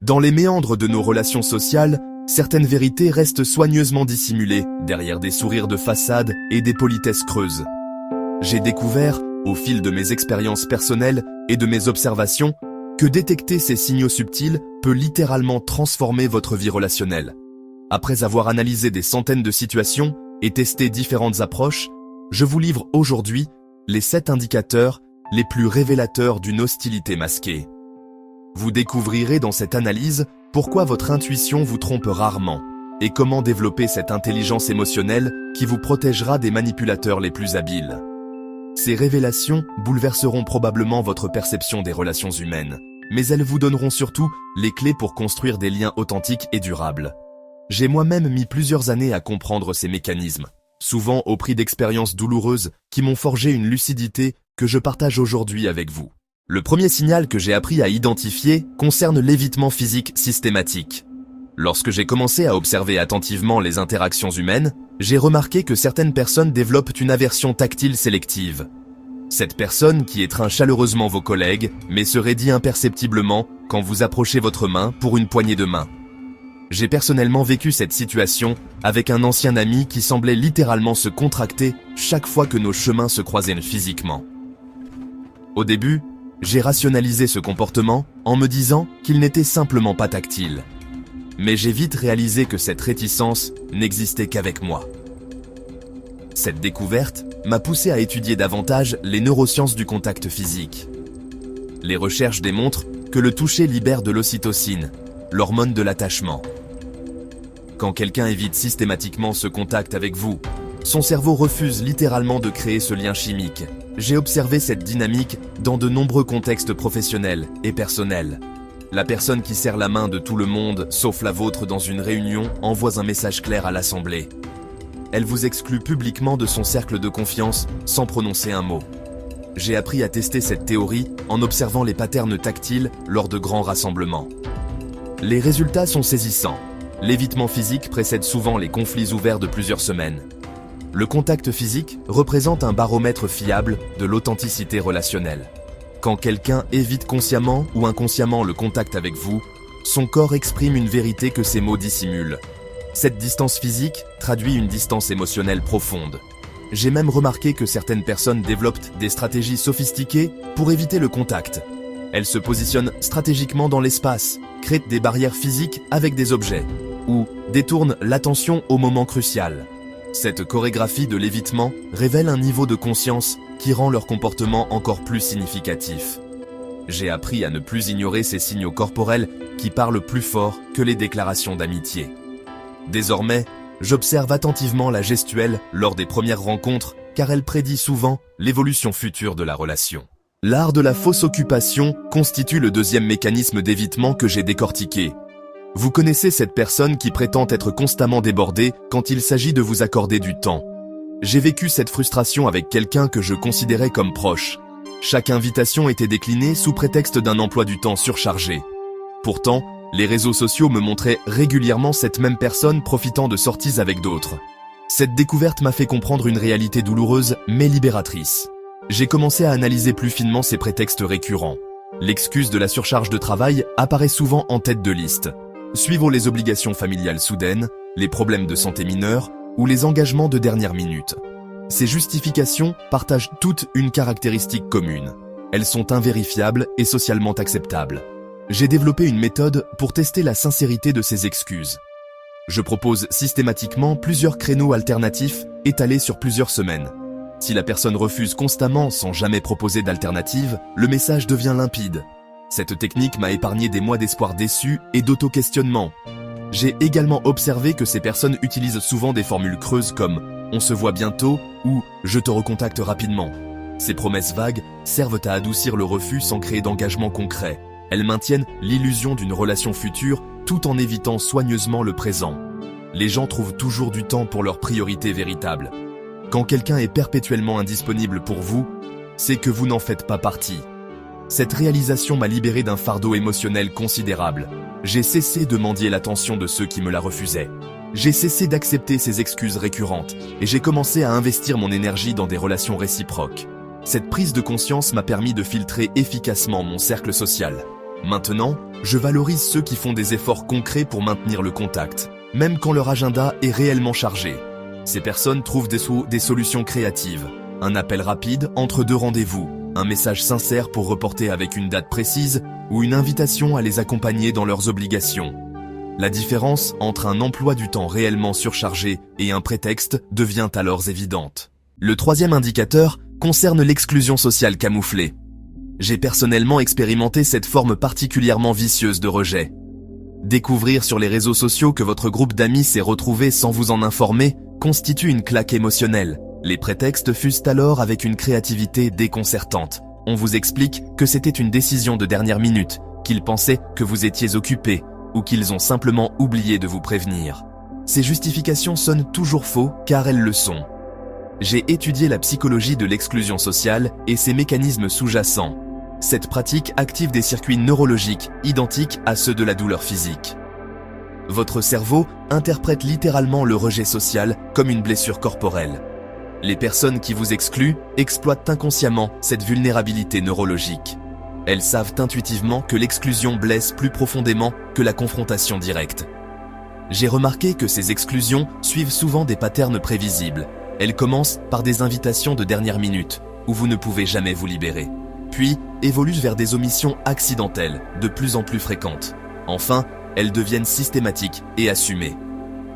Dans les méandres de nos relations sociales, certaines vérités restent soigneusement dissimulées derrière des sourires de façade et des politesses creuses. J'ai découvert, au fil de mes expériences personnelles et de mes observations, que détecter ces signaux subtils peut littéralement transformer votre vie relationnelle. Après avoir analysé des centaines de situations et testé différentes approches, je vous livre aujourd'hui les 7 indicateurs les plus révélateurs d'une hostilité masquée. Vous découvrirez dans cette analyse pourquoi votre intuition vous trompe rarement et comment développer cette intelligence émotionnelle qui vous protégera des manipulateurs les plus habiles. Ces révélations bouleverseront probablement votre perception des relations humaines, mais elles vous donneront surtout les clés pour construire des liens authentiques et durables. J'ai moi-même mis plusieurs années à comprendre ces mécanismes, souvent au prix d'expériences douloureuses qui m'ont forgé une lucidité que je partage aujourd'hui avec vous. Le premier signal que j'ai appris à identifier concerne l'évitement physique systématique. Lorsque j'ai commencé à observer attentivement les interactions humaines, j'ai remarqué que certaines personnes développent une aversion tactile sélective. Cette personne qui étreint chaleureusement vos collègues, mais se raidit imperceptiblement quand vous approchez votre main pour une poignée de main. J'ai personnellement vécu cette situation avec un ancien ami qui semblait littéralement se contracter chaque fois que nos chemins se croisaient physiquement. Au début, j'ai rationalisé ce comportement en me disant qu'il n'était simplement pas tactile. Mais j'ai vite réalisé que cette réticence n'existait qu'avec moi. Cette découverte m'a poussé à étudier davantage les neurosciences du contact physique. Les recherches démontrent que le toucher libère de l'ocytocine, l'hormone de l'attachement. Quand quelqu'un évite systématiquement ce contact avec vous, son cerveau refuse littéralement de créer ce lien chimique. J'ai observé cette dynamique dans de nombreux contextes professionnels et personnels. La personne qui serre la main de tout le monde, sauf la vôtre dans une réunion, envoie un message clair à l'assemblée. Elle vous exclut publiquement de son cercle de confiance sans prononcer un mot. J'ai appris à tester cette théorie en observant les patterns tactiles lors de grands rassemblements. Les résultats sont saisissants. L'évitement physique précède souvent les conflits ouverts de plusieurs semaines. Le contact physique représente un baromètre fiable de l'authenticité relationnelle. Quand quelqu'un évite consciemment ou inconsciemment le contact avec vous, son corps exprime une vérité que ses mots dissimulent. Cette distance physique traduit une distance émotionnelle profonde. J'ai même remarqué que certaines personnes développent des stratégies sophistiquées pour éviter le contact. Elles se positionnent stratégiquement dans l'espace, créent des barrières physiques avec des objets, ou détournent l'attention au moment crucial. Cette chorégraphie de l'évitement révèle un niveau de conscience qui rend leur comportement encore plus significatif. J'ai appris à ne plus ignorer ces signaux corporels qui parlent plus fort que les déclarations d'amitié. Désormais, j'observe attentivement la gestuelle lors des premières rencontres car elle prédit souvent l'évolution future de la relation. L'art de la fausse occupation constitue le deuxième mécanisme d'évitement que j'ai décortiqué. Vous connaissez cette personne qui prétend être constamment débordée quand il s'agit de vous accorder du temps. J'ai vécu cette frustration avec quelqu'un que je considérais comme proche. Chaque invitation était déclinée sous prétexte d'un emploi du temps surchargé. Pourtant, les réseaux sociaux me montraient régulièrement cette même personne profitant de sorties avec d'autres. Cette découverte m'a fait comprendre une réalité douloureuse mais libératrice. J'ai commencé à analyser plus finement ces prétextes récurrents. L'excuse de la surcharge de travail apparaît souvent en tête de liste. Suivant les obligations familiales soudaines, les problèmes de santé mineurs ou les engagements de dernière minute. Ces justifications partagent toutes une caractéristique commune. Elles sont invérifiables et socialement acceptables. J'ai développé une méthode pour tester la sincérité de ces excuses. Je propose systématiquement plusieurs créneaux alternatifs étalés sur plusieurs semaines. Si la personne refuse constamment sans jamais proposer d'alternative, le message devient limpide. Cette technique m'a épargné des mois d'espoir déçu et d'auto-questionnement. J'ai également observé que ces personnes utilisent souvent des formules creuses comme « on se voit bientôt » ou « je te recontacte rapidement ». Ces promesses vagues servent à adoucir le refus sans créer d'engagement concret. Elles maintiennent l'illusion d'une relation future tout en évitant soigneusement le présent. Les gens trouvent toujours du temps pour leurs priorités véritables. Quand quelqu'un est perpétuellement indisponible pour vous, c'est que vous n'en faites pas partie. Cette réalisation m'a libéré d'un fardeau émotionnel considérable. J'ai cessé de mendier l'attention de ceux qui me la refusaient. J'ai cessé d'accepter ces excuses récurrentes et j'ai commencé à investir mon énergie dans des relations réciproques. Cette prise de conscience m'a permis de filtrer efficacement mon cercle social. Maintenant, je valorise ceux qui font des efforts concrets pour maintenir le contact, même quand leur agenda est réellement chargé. Ces personnes trouvent des solutions créatives. Un appel rapide entre deux rendez-vous, un message sincère pour reporter avec une date précise ou une invitation à les accompagner dans leurs obligations. La différence entre un emploi du temps réellement surchargé et un prétexte devient alors évidente. Le troisième indicateur concerne l'exclusion sociale camouflée. J'ai personnellement expérimenté cette forme particulièrement vicieuse de rejet. Découvrir sur les réseaux sociaux que votre groupe d'amis s'est retrouvé sans vous en informer constitue une claque émotionnelle. Les prétextes fusent alors avec une créativité déconcertante. On vous explique que c'était une décision de dernière minute, qu'ils pensaient que vous étiez occupé ou qu'ils ont simplement oublié de vous prévenir. Ces justifications sonnent toujours faux car elles le sont. J'ai étudié la psychologie de l'exclusion sociale et ses mécanismes sous-jacents. Cette pratique active des circuits neurologiques identiques à ceux de la douleur physique. Votre cerveau interprète littéralement le rejet social comme une blessure corporelle. Les personnes qui vous excluent exploitent inconsciemment cette vulnérabilité neurologique. Elles savent intuitivement que l'exclusion blesse plus profondément que la confrontation directe. J'ai remarqué que ces exclusions suivent souvent des patterns prévisibles. Elles commencent par des invitations de dernière minute, où vous ne pouvez jamais vous libérer. Puis évoluent vers des omissions accidentelles, de plus en plus fréquentes. Enfin, elles deviennent systématiques et assumées.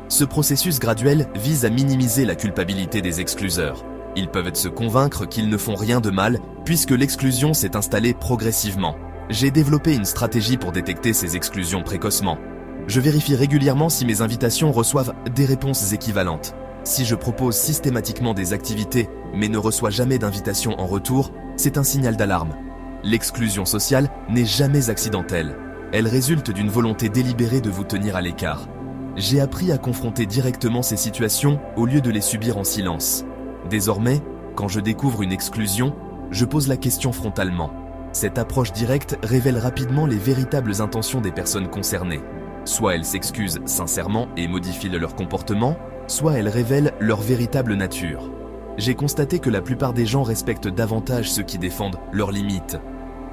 Ce processus graduel vise à minimiser la culpabilité des excluseurs. Ils peuvent se convaincre qu'ils ne font rien de mal, puisque l'exclusion s'est installée progressivement. J'ai développé une stratégie pour détecter ces exclusions précocement. Je vérifie régulièrement si mes invitations reçoivent des réponses équivalentes. Si je propose systématiquement des activités, mais ne reçois jamais d'invitation en retour, c'est un signal d'alarme. L'exclusion sociale n'est jamais accidentelle. Elle résulte d'une volonté délibérée de vous tenir à l'écart. J'ai appris à confronter directement ces situations au lieu de les subir en silence. Désormais, quand je découvre une exclusion, je pose la question frontalement. Cette approche directe révèle rapidement les véritables intentions des personnes concernées. Soit elles s'excusent sincèrement et modifient leur comportement, soit elles révèlent leur véritable nature. J'ai constaté que la plupart des gens respectent davantage ceux qui défendent leurs limites.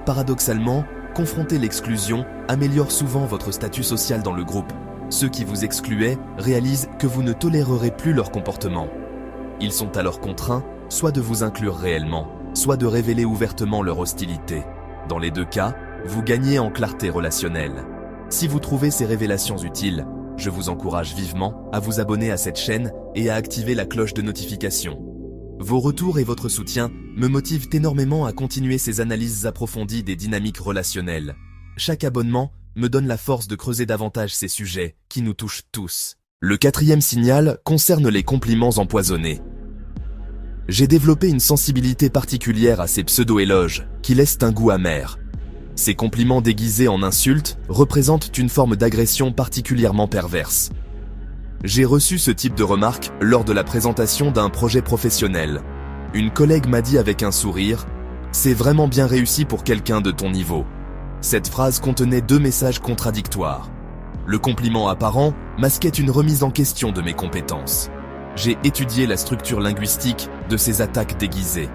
Paradoxalement, confronter l'exclusion améliore souvent votre statut social dans le groupe. Ceux qui vous excluaient réalisent que vous ne tolérerez plus leur comportement. Ils sont alors contraints, soit de vous inclure réellement, soit de révéler ouvertement leur hostilité. Dans les deux cas, vous gagnez en clarté relationnelle. Si vous trouvez ces révélations utiles, je vous encourage vivement à vous abonner à cette chaîne et à activer la cloche de notification. Vos retours et votre soutien me motivent énormément à continuer ces analyses approfondies des dynamiques relationnelles. Chaque abonnement me donne la force de creuser davantage ces sujets qui nous touchent tous. Le quatrième signal concerne les compliments empoisonnés. J'ai développé une sensibilité particulière à ces pseudo-éloges qui laissent un goût amer. Ces compliments déguisés en insultes représentent une forme d'agression particulièrement perverse. J'ai reçu ce type de remarques lors de la présentation d'un projet professionnel. Une collègue m'a dit avec un sourire « C'est vraiment bien réussi pour quelqu'un de ton niveau ». Cette phrase contenait deux messages contradictoires. Le compliment apparent masquait une remise en question de mes compétences. J'ai étudié la structure linguistique de ces attaques déguisées.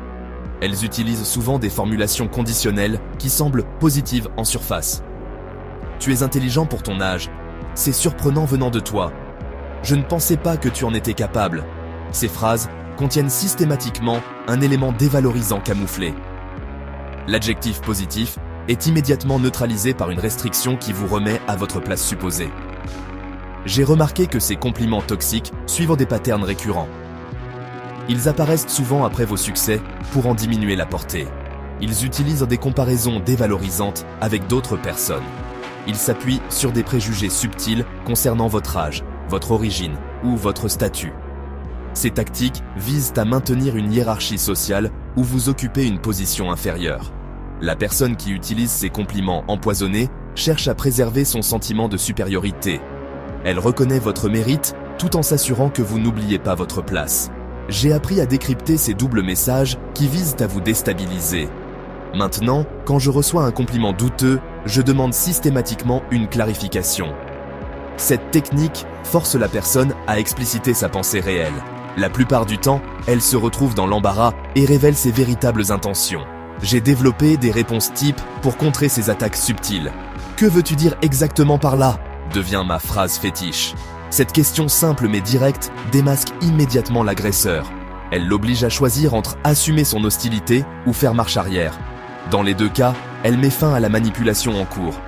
Elles utilisent souvent des formulations conditionnelles qui semblent positives en surface. « Tu es intelligent pour ton âge. C'est surprenant venant de toi. Je ne pensais pas que tu en étais capable. » Ces phrases contiennent systématiquement un élément dévalorisant camouflé. L'adjectif positif est immédiatement neutralisé par une restriction qui vous remet à votre place supposée. J'ai remarqué que ces compliments toxiques suivent des patterns récurrents. Ils apparaissent souvent après vos succès pour en diminuer la portée. Ils utilisent des comparaisons dévalorisantes avec d'autres personnes. Ils s'appuient sur des préjugés subtils concernant votre âge, votre origine ou votre statut. Ces tactiques visent à maintenir une hiérarchie sociale où vous occupez une position inférieure. La personne qui utilise ces compliments empoisonnés cherche à préserver son sentiment de supériorité. Elle reconnaît votre mérite tout en s'assurant que vous n'oubliez pas votre place. J'ai appris à décrypter ces doubles messages qui visent à vous déstabiliser. Maintenant, quand je reçois un compliment douteux, je demande systématiquement une clarification. Cette technique force la personne à expliciter sa pensée réelle. La plupart du temps, elle se retrouve dans l'embarras et révèle ses véritables intentions. J'ai développé des réponses types pour contrer ces attaques subtiles. Que veux-tu dire exactement par là ? Devient ma phrase fétiche. Cette question simple mais directe démasque immédiatement l'agresseur. Elle l'oblige à choisir entre assumer son hostilité ou faire marche arrière. Dans les deux cas, elle met fin à la manipulation en cours.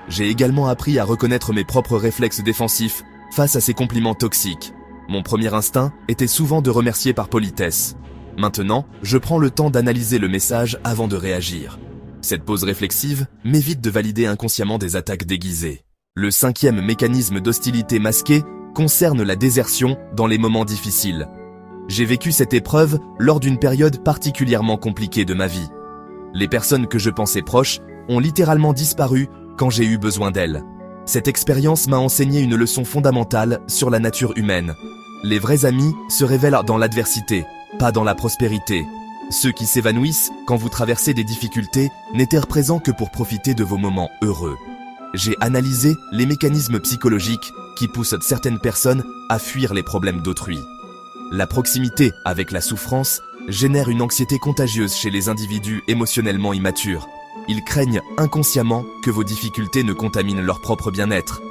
J'ai également appris à reconnaître mes propres réflexes défensifs face à ces compliments toxiques. Mon premier instinct était souvent de remercier par politesse. Maintenant, je prends le temps d'analyser le message avant de réagir. Cette pause réflexive m'évite de valider inconsciemment des attaques déguisées. Le cinquième mécanisme d'hostilité masquée concerne la désertion dans les moments difficiles. J'ai vécu cette épreuve lors d'une période particulièrement compliquée de ma vie. Les personnes que je pensais proches ont littéralement disparu quand j'ai eu besoin d'elles. Cette expérience m'a enseigné une leçon fondamentale sur la nature humaine. Les vrais amis se révèlent dans l'adversité, pas dans la prospérité. Ceux qui s'évanouissent quand vous traversez des difficultés n'étaient présents que pour profiter de vos moments heureux. J'ai analysé les mécanismes psychologiques qui poussent certaines personnes à fuir les problèmes d'autrui. La proximité avec la souffrance génère une anxiété contagieuse chez les individus émotionnellement immatures. Ils craignent inconsciemment que vos difficultés ne contaminent leur propre bien-être.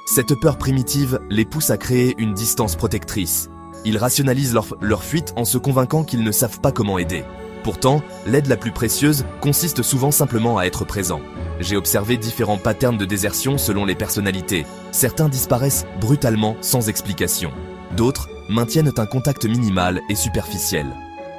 Cette peur primitive les pousse à créer une distance protectrice. Ils rationalisent leur fuite en se convainquant qu'ils ne savent pas comment aider. Pourtant, l'aide la plus précieuse consiste souvent simplement à être présent. J'ai observé différents patterns de désertion selon les personnalités. Certains disparaissent brutalement sans explication. D'autres maintiennent un contact minimal et superficiel.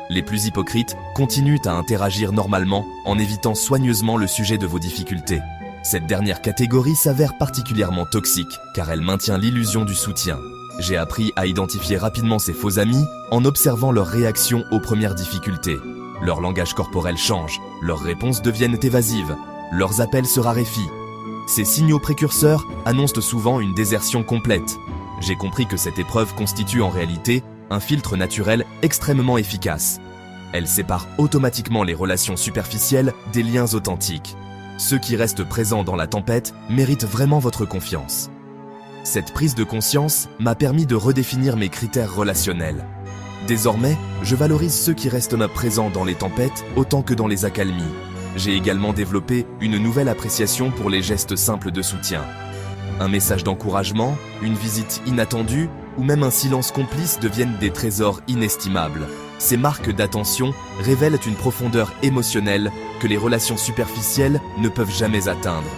Les plus hypocrites continuent à interagir normalement en évitant soigneusement le sujet de vos difficultés. Cette dernière catégorie s'avère particulièrement toxique car elle maintient l'illusion du soutien. J'ai appris à identifier rapidement ces faux amis en observant leurs réactions aux premières difficultés. Leur langage corporel change, leurs réponses deviennent évasives, leurs appels se raréfient. Ces signaux précurseurs annoncent souvent une désertion complète. J'ai compris que cette épreuve constitue en réalité un filtre naturel extrêmement efficace. Elle sépare automatiquement les relations superficielles des liens authentiques. Ceux qui restent présents dans la tempête méritent vraiment votre confiance. Cette prise de conscience m'a permis de redéfinir mes critères relationnels. Désormais, je valorise ceux qui restent présents dans les tempêtes autant que dans les accalmies. J'ai également développé une nouvelle appréciation pour les gestes simples de soutien. Un message d'encouragement, une visite inattendue ou même un silence complice deviennent des trésors inestimables. Ces marques d'attention révèlent une profondeur émotionnelle que les relations superficielles ne peuvent jamais atteindre.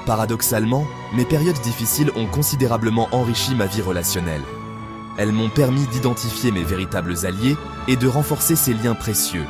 Paradoxalement, mes périodes difficiles ont considérablement enrichi ma vie relationnelle. Elles m'ont permis d'identifier mes véritables alliés et de renforcer ces liens précieux.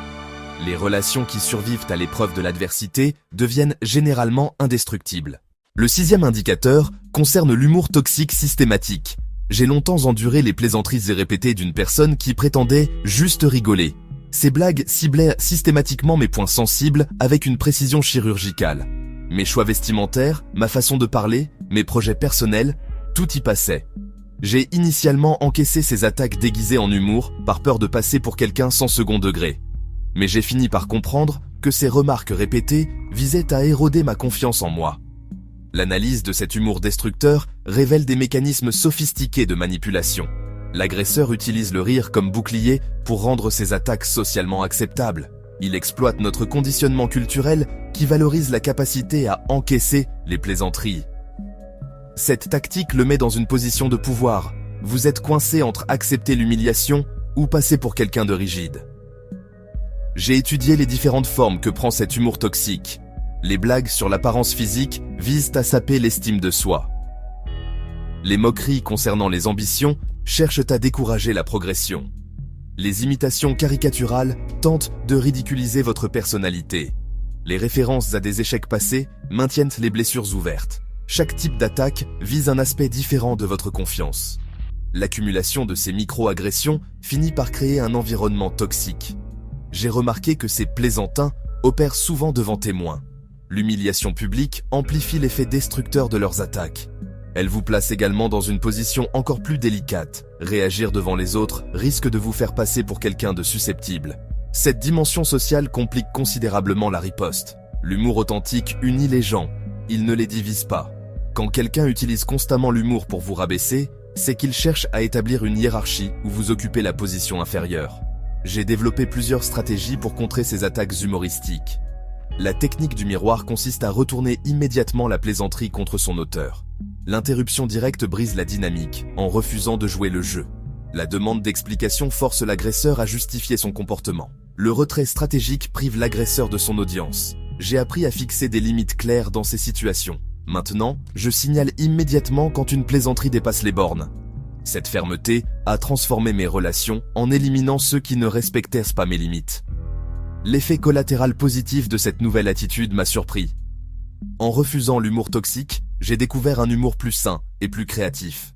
Les relations qui survivent à l'épreuve de l'adversité deviennent généralement indestructibles. Le sixième indicateur concerne l'humour toxique systématique. J'ai longtemps enduré les plaisanteries répétées d'une personne qui prétendait juste rigoler. Ces blagues ciblaient systématiquement mes points sensibles avec une précision chirurgicale. Mes choix vestimentaires, ma façon de parler, mes projets personnels, tout y passait. J'ai initialement encaissé ces attaques déguisées en humour par peur de passer pour quelqu'un sans second degré. Mais j'ai fini par comprendre que ces remarques répétées visaient à éroder ma confiance en moi. L'analyse de cet humour destructeur révèle des mécanismes sophistiqués de manipulation. L'agresseur utilise le rire comme bouclier pour rendre ses attaques socialement acceptables. Il exploite notre conditionnement culturel qui valorise la capacité à encaisser les plaisanteries. Cette tactique le met dans une position de pouvoir. Vous êtes coincé entre accepter l'humiliation ou passer pour quelqu'un de rigide. J'ai étudié les différentes formes que prend cet humour toxique. Les blagues sur l'apparence physique visent à saper l'estime de soi. Les moqueries concernant les ambitions cherchent à décourager la progression. Les imitations caricaturales tentent de ridiculiser votre personnalité. Les références à des échecs passés maintiennent les blessures ouvertes. Chaque type d'attaque vise un aspect différent de votre confiance. L'accumulation de ces micro-agressions finit par créer un environnement toxique. J'ai remarqué que ces plaisantins opèrent souvent devant témoins. L'humiliation publique amplifie l'effet destructeur de leurs attaques. Elle vous place également dans une position encore plus délicate. Réagir devant les autres risque de vous faire passer pour quelqu'un de susceptible. Cette dimension sociale complique considérablement la riposte. L'humour authentique unit les gens, il ne les divise pas. Quand quelqu'un utilise constamment l'humour pour vous rabaisser, c'est qu'il cherche à établir une hiérarchie où vous occupez la position inférieure. J'ai développé plusieurs stratégies pour contrer ces attaques humoristiques. La technique du miroir consiste à retourner immédiatement la plaisanterie contre son auteur. L'interruption directe brise la dynamique, en refusant de jouer le jeu. La demande d'explication force l'agresseur à justifier son comportement. Le retrait stratégique prive l'agresseur de son audience. J'ai appris à fixer des limites claires dans ces situations. Maintenant, je signale immédiatement quand une plaisanterie dépasse les bornes. Cette fermeté a transformé mes relations en éliminant ceux qui ne respectaient pas mes limites. L'effet collatéral positif de cette nouvelle attitude m'a surpris. En refusant l'humour toxique, j'ai découvert un humour plus sain et plus créatif.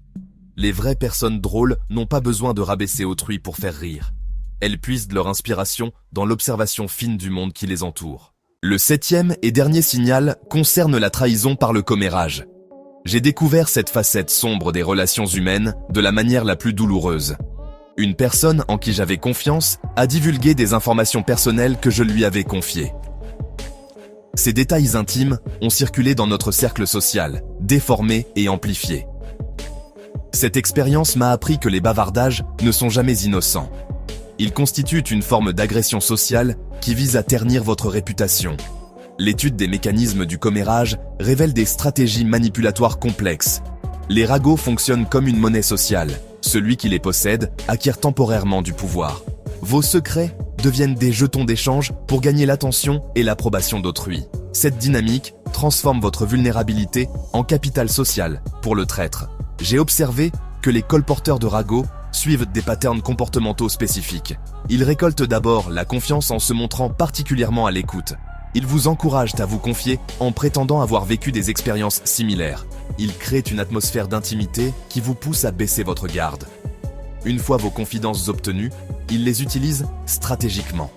Les vraies personnes drôles n'ont pas besoin de rabaisser autrui pour faire rire. Elles puisent leur inspiration dans l'observation fine du monde qui les entoure. Le 7e et dernier signal concerne la trahison par le commérage. J'ai découvert cette facette sombre des relations humaines de la manière la plus douloureuse. Une personne en qui j'avais confiance a divulgué des informations personnelles que je lui avais confiées. Ces détails intimes ont circulé dans notre cercle social, déformés et amplifiés. Cette expérience m'a appris que les bavardages ne sont jamais innocents. Ils constituent une forme d'agression sociale qui vise à ternir votre réputation. L'étude des mécanismes du commérage révèle des stratégies manipulatoires complexes. Les ragots fonctionnent comme une monnaie sociale. Celui qui les possède acquiert temporairement du pouvoir. Vos secrets deviennent des jetons d'échange pour gagner l'attention et l'approbation d'autrui. Cette dynamique transforme votre vulnérabilité en capital social pour le traître. J'ai observé que les colporteurs de ragots suivent des patterns comportementaux spécifiques. Ils récoltent d'abord la confiance en se montrant particulièrement à l'écoute. Ils vous encouragent à vous confier en prétendant avoir vécu des expériences similaires. Ils créent une atmosphère d'intimité qui vous pousse à baisser votre garde. Une fois vos confidences obtenues, ils les utilisent stratégiquement.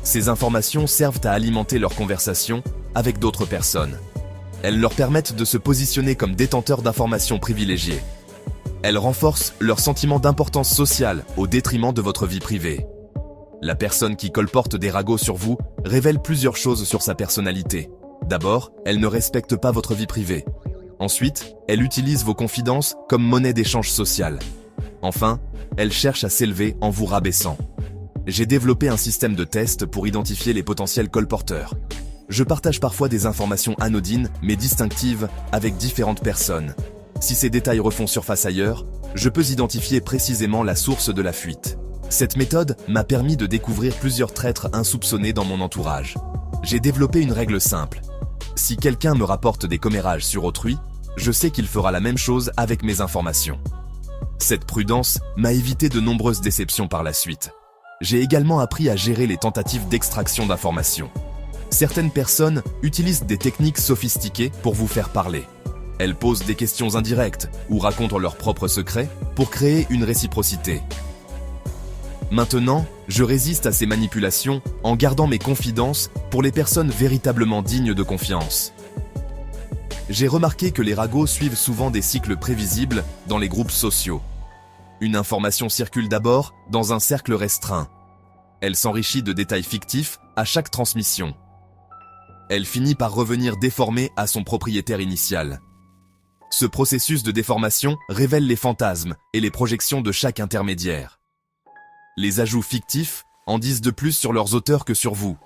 Ces informations servent à alimenter leur conversation avec d'autres personnes. Elles leur permettent de se positionner comme détenteurs d'informations privilégiées. Elles renforcent leur sentiment d'importance sociale au détriment de votre vie privée. La personne qui colporte des ragots sur vous révèle plusieurs choses sur sa personnalité. D'abord, elle ne respecte pas votre vie privée. Ensuite, elle utilise vos confidences comme monnaie d'échange social. Enfin, elle cherche à s'élever en vous rabaissant. J'ai développé un système de test pour identifier les potentiels colporteurs. Je partage parfois des informations anodines mais distinctives avec différentes personnes. Si ces détails refont surface ailleurs, je peux identifier précisément la source de la fuite. Cette méthode m'a permis de découvrir plusieurs traîtres insoupçonnés dans mon entourage. J'ai développé une règle simple. Si quelqu'un me rapporte des commérages sur autrui, je sais qu'il fera la même chose avec mes informations. Cette prudence m'a évité de nombreuses déceptions par la suite. J'ai également appris à gérer les tentatives d'extraction d'informations. Certaines personnes utilisent des techniques sophistiquées pour vous faire parler. Elles posent des questions indirectes ou racontent leurs propres secrets pour créer une réciprocité. Maintenant, je résiste à ces manipulations en gardant mes confidences pour les personnes véritablement dignes de confiance. J'ai remarqué que les ragots suivent souvent des cycles prévisibles dans les groupes sociaux. Une information circule d'abord dans un cercle restreint. Elle s'enrichit de détails fictifs à chaque transmission. Elle finit par revenir déformée à son propriétaire initial. Ce processus de déformation révèle les fantasmes et les projections de chaque intermédiaire. Les ajouts fictifs en disent de plus sur leurs auteurs que sur vous.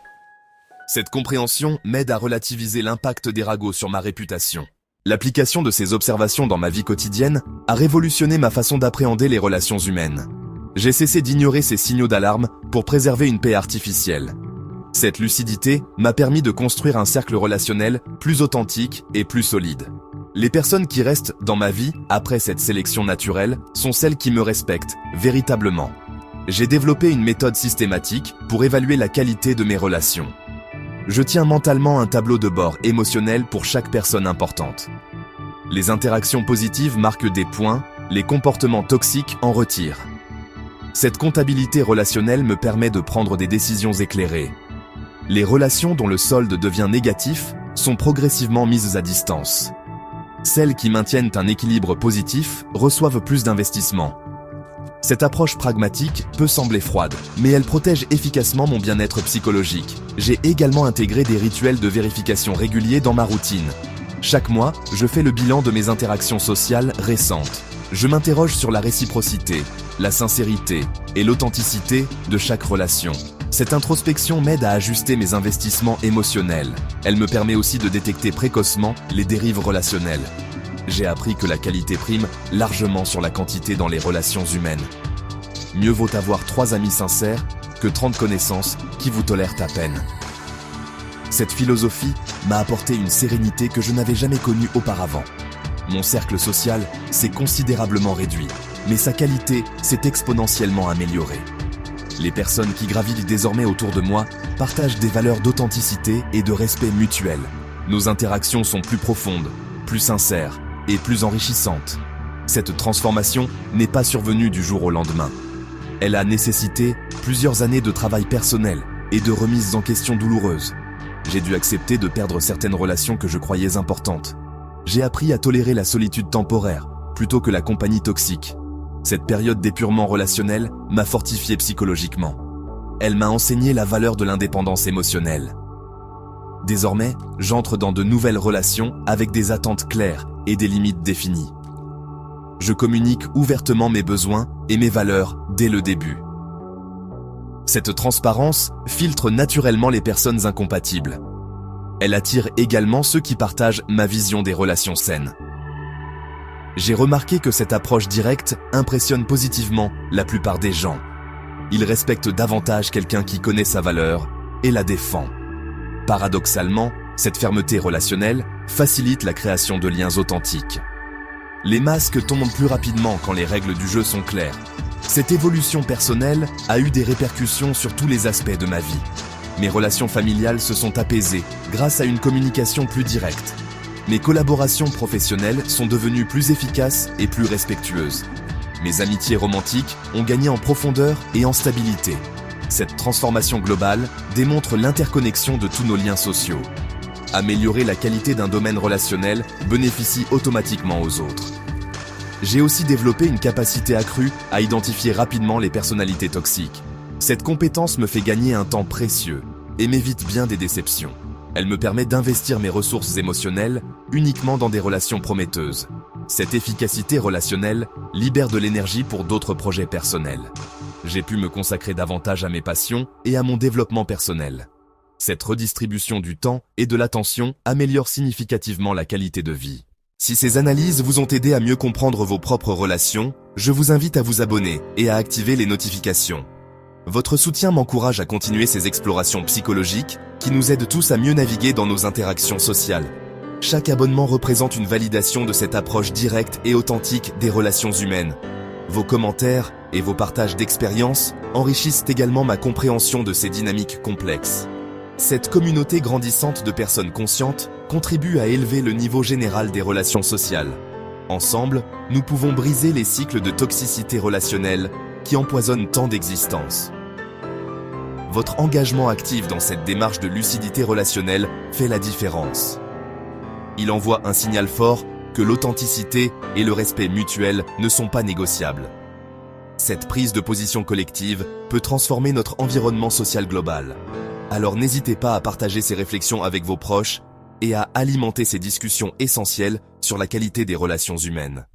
Cette compréhension m'aide à relativiser l'impact des ragots sur ma réputation. L'application de ces observations dans ma vie quotidienne a révolutionné ma façon d'appréhender les relations humaines. J'ai cessé d'ignorer ces signaux d'alarme pour préserver une paix artificielle. Cette lucidité m'a permis de construire un cercle relationnel plus authentique et plus solide. Les personnes qui restent dans ma vie après cette sélection naturelle sont celles qui me respectent véritablement. J'ai développé une méthode systématique pour évaluer la qualité de mes relations. Je tiens mentalement un tableau de bord émotionnel pour chaque personne importante. Les interactions positives marquent des points, les comportements toxiques en retirent. Cette comptabilité relationnelle me permet de prendre des décisions éclairées. Les relations dont le solde devient négatif sont progressivement mises à distance. Celles qui maintiennent un équilibre positif reçoivent plus d'investissement. Cette approche pragmatique peut sembler froide, mais elle protège efficacement mon bien-être psychologique. J'ai également intégré des rituels de vérification réguliers dans ma routine. Chaque mois, je fais le bilan de mes interactions sociales récentes. Je m'interroge sur la réciprocité, la sincérité et l'authenticité de chaque relation. Cette introspection m'aide à ajuster mes investissements émotionnels. Elle me permet aussi de détecter précocement les dérives relationnelles. J'ai appris que la qualité prime largement sur la quantité dans les relations humaines. Mieux vaut avoir 3 amis sincères que 30 connaissances qui vous tolèrent à peine. Cette philosophie m'a apporté une sérénité que je n'avais jamais connue auparavant. Mon cercle social s'est considérablement réduit, mais sa qualité s'est exponentiellement améliorée. Les personnes qui gravitent désormais autour de moi partagent des valeurs d'authenticité et de respect mutuel. Nos interactions sont plus profondes, plus sincères et plus enrichissantes. Cette transformation n'est pas survenue du jour au lendemain. Elle a nécessité plusieurs années de travail personnel et de remises en question douloureuses. J'ai dû accepter de perdre certaines relations que je croyais importantes. J'ai appris à tolérer la solitude temporaire plutôt que la compagnie toxique. Cette période d'épurement relationnel m'a fortifié psychologiquement. Elle m'a enseigné la valeur de l'indépendance émotionnelle. Désormais, j'entre dans de nouvelles relations avec des attentes claires et des limites définies. Je communique ouvertement mes besoins et mes valeurs dès le début. Cette transparence filtre naturellement les personnes incompatibles. Elle attire également ceux qui partagent ma vision des relations saines. J'ai remarqué que cette approche directe impressionne positivement la plupart des gens. Ils respectent davantage quelqu'un qui connaît sa valeur et la défend. Paradoxalement, cette fermeté relationnelle facilite la création de liens authentiques. Les masques tombent plus rapidement quand les règles du jeu sont claires. Cette évolution personnelle a eu des répercussions sur tous les aspects de ma vie. Mes relations familiales se sont apaisées grâce à une communication plus directe. Mes collaborations professionnelles sont devenues plus efficaces et plus respectueuses. Mes amitiés romantiques ont gagné en profondeur et en stabilité. Cette transformation globale démontre l'interconnexion de tous nos liens sociaux. Améliorer la qualité d'un domaine relationnel bénéficie automatiquement aux autres. J'ai aussi développé une capacité accrue à identifier rapidement les personnalités toxiques. Cette compétence me fait gagner un temps précieux et m'évite bien des déceptions. Elle me permet d'investir mes ressources émotionnelles uniquement dans des relations prometteuses. Cette efficacité relationnelle libère de l'énergie pour d'autres projets personnels. J'ai pu me consacrer davantage à mes passions et à mon développement personnel. Cette redistribution du temps et de l'attention améliore significativement la qualité de vie. Si ces analyses vous ont aidé à mieux comprendre vos propres relations, je vous invite à vous abonner et à activer les notifications. Votre soutien m'encourage à continuer ces explorations psychologiques qui nous aident tous à mieux naviguer dans nos interactions sociales. Chaque abonnement représente une validation de cette approche directe et authentique des relations humaines. Vos commentaires et vos partages d'expériences enrichissent également ma compréhension de ces dynamiques complexes. Cette communauté grandissante de personnes conscientes contribue à élever le niveau général des relations sociales. Ensemble, nous pouvons briser les cycles de toxicité relationnelle qui empoisonnent tant d'existences. Votre engagement actif dans cette démarche de lucidité relationnelle fait la différence. Il envoie un signal fort que l'authenticité et le respect mutuel ne sont pas négociables. Cette prise de position collective peut transformer notre environnement social global. Alors n'hésitez pas à partager ces réflexions avec vos proches et à alimenter ces discussions essentielles sur la qualité des relations humaines.